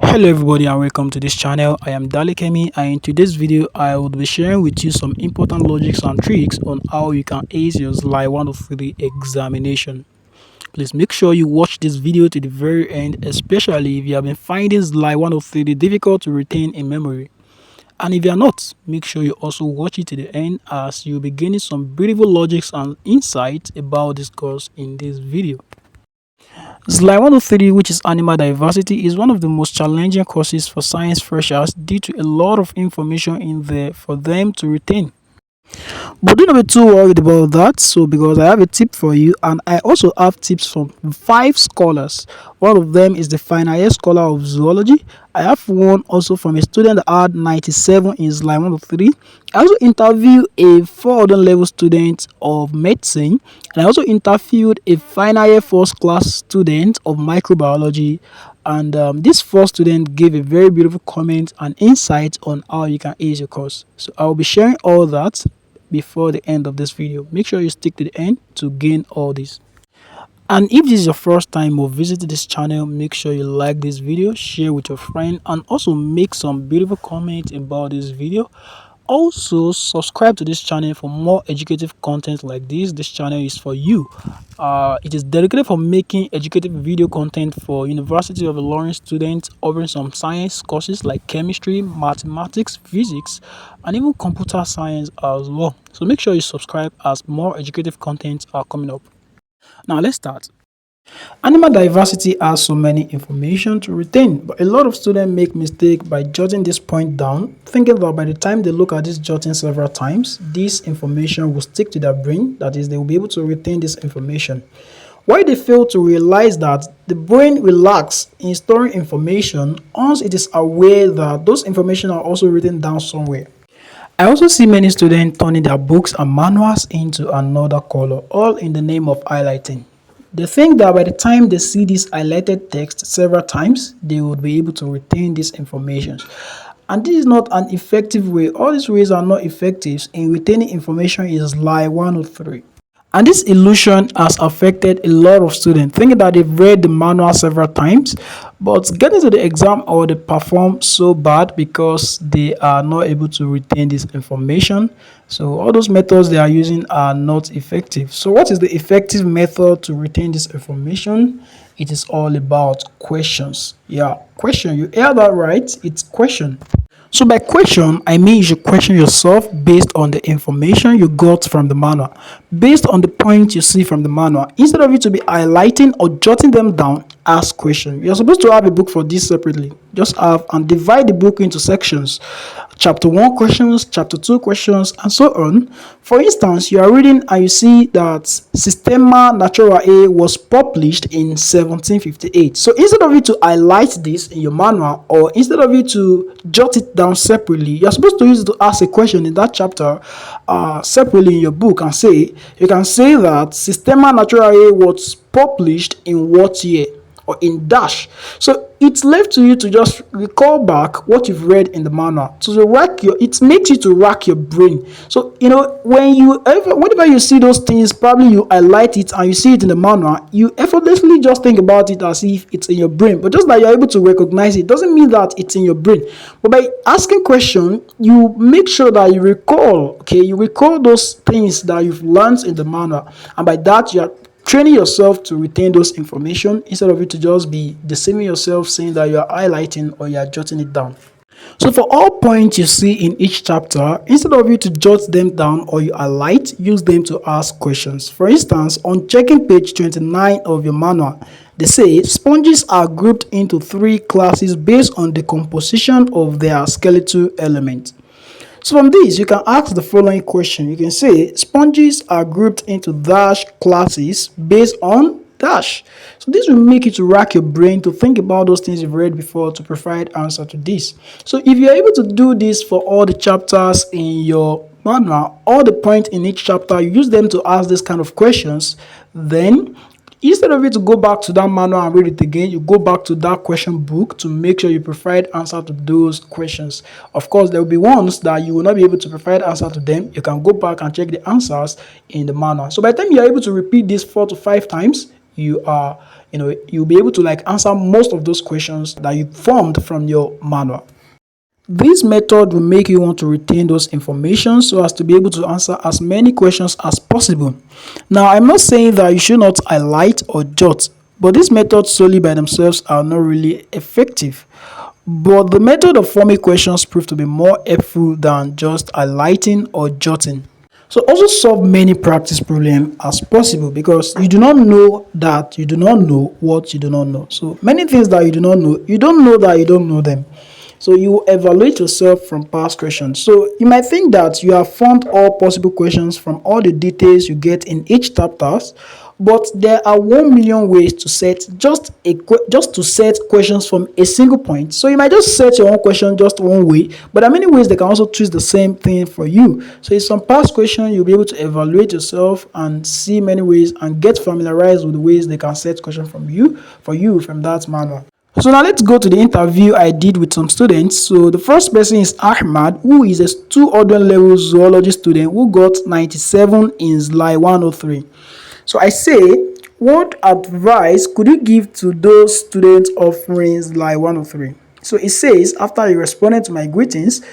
Hello everybody and welcome to this channel. I am Dalekemi, and in today's video I will be sharing with you some important logics and tricks on how you can ace your ZLY103 examination. Please make sure you watch this video to the very end, especially if you have been finding ZLY103 difficult to retain in memory. And if you are not, make sure you also watch it to the end, as you'll be gaining some beautiful logics and insights about this course in this video. ZLY103, which is animal diversity, is one of the most challenging courses for science freshers due to a lot of information in there for them to retain. But don't be too worried about that, so because I have a tip for you, and I also have tips from 5 scholars. One of them is the final year scholar of zoology. I have one also from a student that had 97 in ZLY103. I also interviewed a 400 level student of medicine, and I also interviewed a final year first class student of microbiology. And this first student gave a very beautiful comment and insight on how you can ace your course. So I will be sharing all that before the end of this video. Make sure you stick to the end to gain all this. And if this is your first time or visit this channel, make sure you like this video, share with your friend, and also make some beautiful comments about this video. Also subscribe to this channel for more educative content like this channel is for you. It is dedicated for making educative video content for University of Ilorin students, offering some science courses like chemistry, mathematics, physics, and even computer science as well. So make sure you subscribe as more educative content are coming up. Now let's start. Animal diversity has so many information to retain, but a lot of students make mistake by jotting this point down, thinking that by the time they look at this jotting several times, this information will stick to their brain, that is, they will be able to retain this information. Why they fail to realize that the brain relaxes in storing information once it is aware that those information are also written down somewhere. I also see many students turning their books and manuals into another color, all in the name of highlighting. They think that by the time they see this highlighted text several times, they would be able to retain this information. And this is not an effective way. All these ways are not effective in retaining information in ZLY103. And this illusion has affected a lot of students, thinking that they've read the manual several times, but getting to the exam or they perform so bad because they are not able to retain this information. So all those methods they are using are not effective. So what is the effective method to retain this information? It is all about questions. Yeah, question. You hear that right? It's question. So by question, I mean you should question yourself based on the information you got from the manual, based on the points you see from the manual. Instead of you to be highlighting or jotting them down, ask questions. You're supposed to have a book for this separately. Just have and divide the book into sections. Chapter 1 questions, chapter 2 questions, and so on. For instance, you are reading and you see that Systema Naturae was published in 1758. So instead of you to highlight this in your manual, or instead of you to jot it down separately, you're supposed to use it to ask a question in that chapter separately in your book, and you can say that Systema Naturae was published in what year, or in dash. So it's left to you to just recall back what you've read in the manual. So it makes you to rack your brain. So whenever you see those things, probably you highlight it and you see it in the manual, you effortlessly just think about it as if it's in your brain. But just that you're able to recognize it doesn't mean that it's in your brain. But by asking questions, you make sure that you recall, you recall those things that you've learned in the manual, and by that you are training yourself to retain those information instead of you to just be deceiving yourself saying that you are highlighting or you are jotting it down. So for all points you see in each chapter, instead of you to jot them down or you highlight, use them to ask questions. For instance, on checking page 29 of your manual, they say sponges are grouped into 3 classes based on the composition of their skeletal element. So from this, you can ask the following question. You can say sponges are grouped into dash classes based on dash. So this will make you to rack your brain to think about those things you've read before to provide answer to this. So if you're able to do this for all the chapters in your manual, all the points in each chapter, you use them to ask this kind of questions, then instead of you to go back to that manual and read it again, you go back to that question book to make sure you provide answer to those questions. Of course, there will be ones that you will not be able to provide answer to them. You can go back and check the answers in the manual. So by the time you are able to repeat this 4 to 5 times, you'll be able to like answer most of those questions that you formed from your manual. This method will make you want to retain those information so as to be able to answer as many questions as possible. Now, I'm not saying that you should not highlight or jot, but these methods solely by themselves are not really effective. But the method of forming questions prove to be more helpful than just highlighting or jotting. So also solve many practice problems as possible, because you do not know that you do not know what you do not know. So many things that you do not know, you don't know that you don't know them. So you evaluate yourself from past questions. So you might think that you have found all possible questions from all the details you get in each chapter, but there are 1 million ways to set just to set questions from a single point. So you might just set your own question just one way, but there are many ways they can also twist the same thing for you. So in some past question, you'll be able to evaluate yourself and see many ways and get familiarized with the ways they can set question from you from that manual. So now let's go to the interview I did with some students. So the first person is Ahmad, who is a 200 level zoology student who got 97 in ZLY103. So I say, what advice could you give to those students offering ZLY103? So it says, after he responded to my greetings,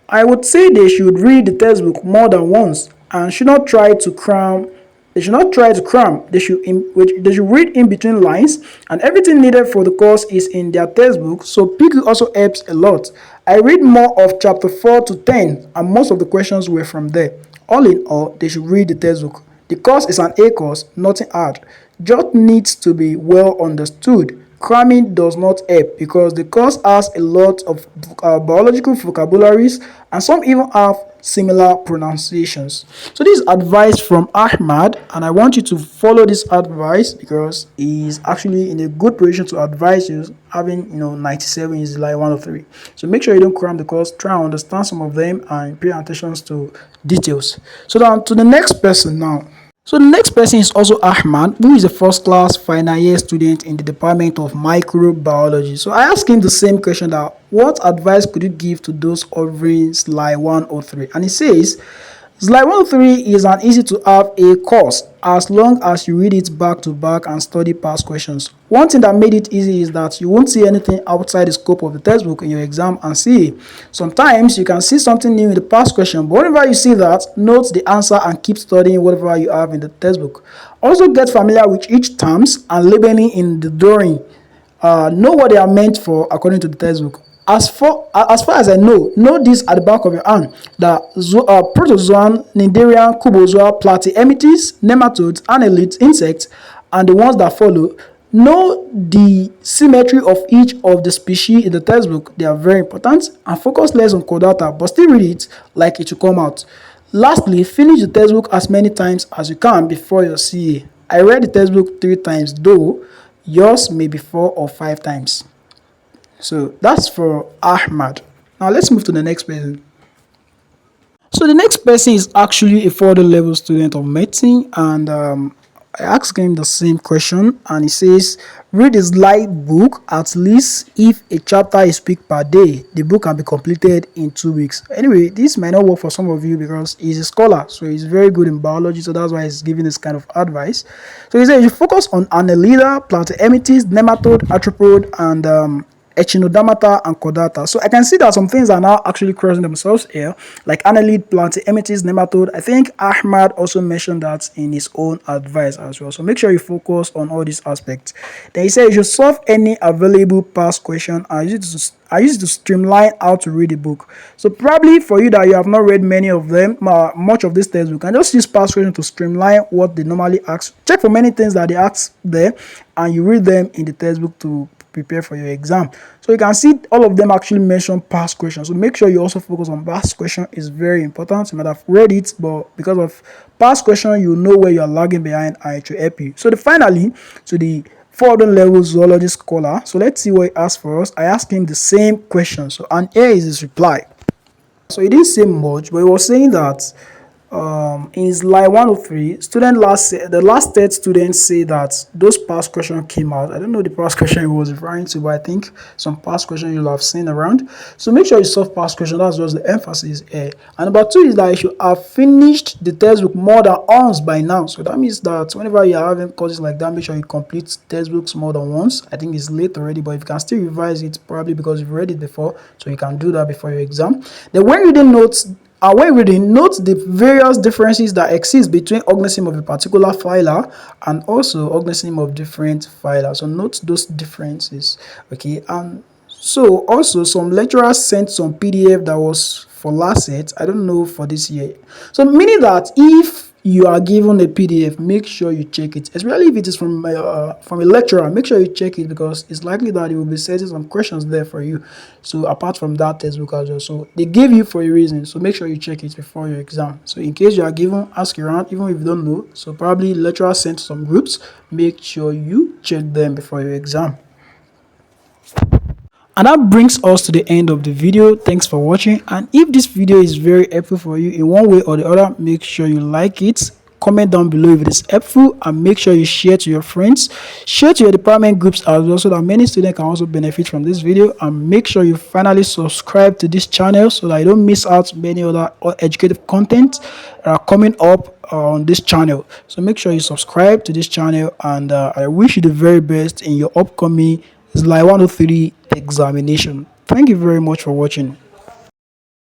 I would say they should read the textbook more than once and should not try to cram. They should not try to cram. They should read in between lines, and everything needed for the course is in their textbook. So PQ also helps a lot. I read more of chapter 4 to 10, and most of the questions were from there. All in all, they should read the textbook. The course is an A course, nothing hard. Just needs to be well understood. Cramming does not help because the course has a lot of biological vocabularies, and some even have similar pronunciations. So this is advice from Ahmad, and I want you to follow this advice because he's actually in a good position to advise you, having 97 is like 103. So make sure you don't cram the course, try and understand some of them and pay attention to details. So down to the next person now. So the next person is also Ahmad, who is a first class final year student in the Department of Microbiology. So I asked him the same question, that what advice could you give to those offering ZLY 103? And he says, ZLY 103 is an easy to have a course as long as you read it back to back and study past questions. One thing that made it easy is that you won't see anything outside the scope of the textbook in your exam and see. Sometimes you can see something new in the past question, but whenever you see that, note the answer and keep studying whatever you have in the textbook. Also get familiar with each terms and labeling in the drawing. Know what they are meant for according to the textbook. As far as I know this at the back of your hand, that protozoan, Cnidarian, Cubozoa, Platyhelminthes, nematodes, annelids, insects, and the ones that follow. Know the symmetry of each of the species in the textbook. They are very important, and focus less on chordata, but still read it like it will come out. Lastly, finish the textbook as many times as you can before your CA. I read the textbook 3 times, though yours may be 4 or 5 times. So that's for Ahmad. Now let's move to the next person. So the next person is actually a 4th level student of medicine, and I asked him the same question, and he says, read his light book at least if a chapter is picked per day. The book can be completed in 2 weeks. Anyway, this might not work for some of you because he's a scholar, so he's very good in biology, so that's why he's giving this kind of advice. So he says you focus on Annelida, Platyhelminthes, nematode, arthropod, and Echinodermata and chordata. So I can see that some things are now actually crossing themselves here, like annelid, Platyhelminthes, nematode. I think Ahmad also mentioned that in his own advice as well. So make sure you focus on all these aspects. Then he said you should solve any available past question. I use it to streamline how to read the book. So probably for you that you have not read many of them, much of this text, you can just use past question to streamline what they normally ask. Check for many things that they ask there, and you read them in the textbook to prepare for your exam. So you can see all of them actually mention past questions. So make sure you also focus on past question. Is very important. You might have read it, but because of past question, you know where you are lagging behind and it will help you. So finally, to the 4th level zoology scholar. So let's see what he asked for us. I asked him the same question. So and here is his reply. So he didn't say much, but he was saying that in ZLY 103, the last third students say that those past questions came out. I don't know the past question he was referring to, but I think some past question you'll have seen around. So make sure you solve past question. That's just the emphasis here. And number two is that you should have finished the textbook more than once by now. So that means that whenever you are having courses like that, make sure you complete textbooks more than once. I think it's late already, but if you can still revise it, probably because you've read it before, so you can do that before your exam. Then when reading notes, and when reading, note the various differences that exist between organism of a particular phyla and also organism of different phyla. So note those differences, okay? And so also some lecturers sent some PDF that was for last set. I don't know for this year. So meaning that if you are given a PDF, make sure you check it, especially if it is from a lecturer. Make sure you check it because it's likely that he will be setting some questions there for you. So apart from that textbook as well, so they gave you for a reason. So make sure you check it before your exam. So in case you are given, ask around, even if you don't know. So probably lecturer sent some groups. Make sure you check them before your exam. And that brings us to the end of the video. Thanks for watching, and if this video is very helpful for you in one way or the other, make sure you like it, comment down below if it is helpful, and make sure you share to your friends, share to your department groups as well, so that many students can also benefit from this video. And make sure you finally subscribe to this channel so that you don't miss out many other educative content that are coming up on this channel. So make sure you subscribe to this channel, and I wish you the very best in your upcoming ZLY 103 examination. Thank you very much for watching.